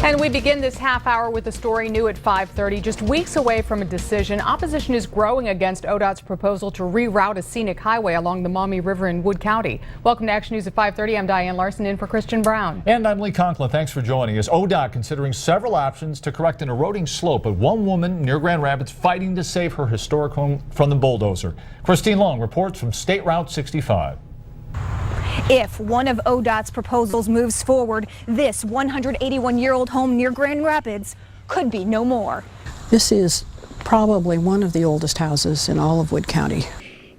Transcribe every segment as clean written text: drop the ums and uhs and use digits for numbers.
And we begin this half hour with a story new at 5:30. Just weeks away from a decision, opposition is growing against ODOT's proposal to reroute a scenic highway along the Maumee River in Wood County. Welcome to Action News at 5:30. I'm Diane Larson in for Christian Brown. And I'm Lee Conklin. Thanks for joining us. ODOT considering several options to correct an eroding slope, but one woman near Grand Rapids fighting to save her historic home from the bulldozer. Christine Long reports from State Route 65. If one of ODOT's proposals moves forward, this 181-year-old home near Grand Rapids could be no more. This is probably one of the oldest houses in all of Wood County.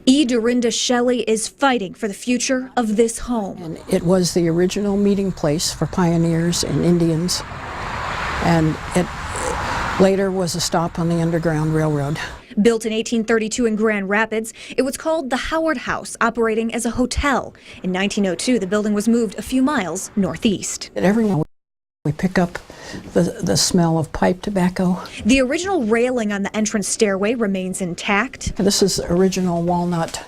Dorinda Shelley is fighting for the future of this home. And it was the original meeting place for pioneers and Indians, and it later was a stop on the Underground Railroad. Built in 1832 in Grand Rapids, it was called the Howard House, operating as a hotel. In 1902, the building was moved a few miles northeast. Everyone we pick up the smell of pipe tobacco. The original railing on the entrance stairway remains intact. This is original walnut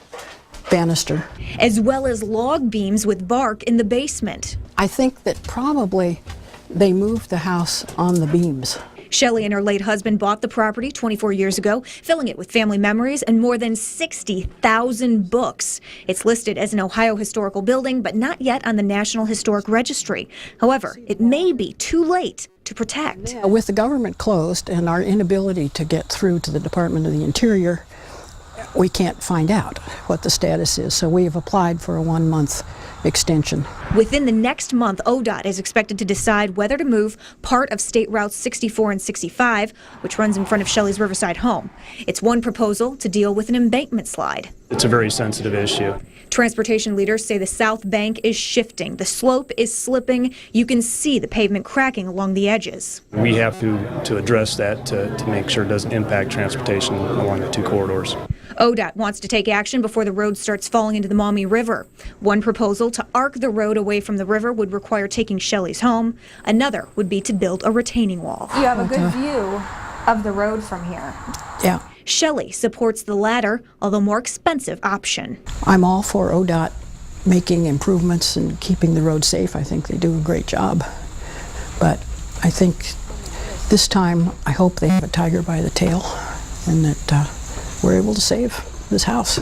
banister. As well as log beams with bark in the basement. I think that probably they moved the house on the beams. Shelley and her late husband bought the property 24 years ago, filling it with family memories and more than 60,000 books. It's listed as an Ohio historical building, but not yet on the National Historic Registry. However, it may be too late to protect. With the government closed and our inability to get through to the Department of the Interior, we can't find out what the status is, so we have applied for a 1-month extension. Within the next month, ODOT is expected to decide whether to move part of State Routes 64 and 65, which runs in front of Shelley's Riverside home. It's one proposal to deal with an embankment slide. It's a very sensitive issue. Transportation leaders say the south bank is shifting. The slope is slipping. You can see the pavement cracking along the edges. We have to address that to make sure it doesn't impact transportation along the two corridors. ODOT wants to take action before the road starts falling into the Maumee River. One proposal to arc the road away from the river would require taking Shelley's home. Another would be to build a retaining wall. You have a good view of the road from here. Yeah. Shelley supports the latter, although more expensive option. I'm all for ODOT making improvements and keeping the road safe. I think they do a great job. But I think this time, I hope they have a tiger by the tail and that we're able to save this house.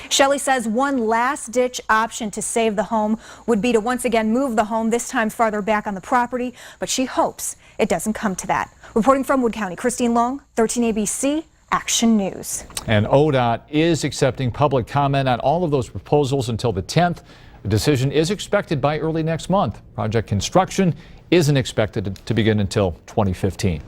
Shelley says one last-ditch option to save the home would be to once again move the home, this time farther back on the property, but she hopes it doesn't come to that. Reporting from Wood County, Christine Long, 13 ABC, Action News. And ODOT is accepting public comment on all of those proposals until the 10th. The decision is expected by early next month. Project construction isn't expected to begin until 2015.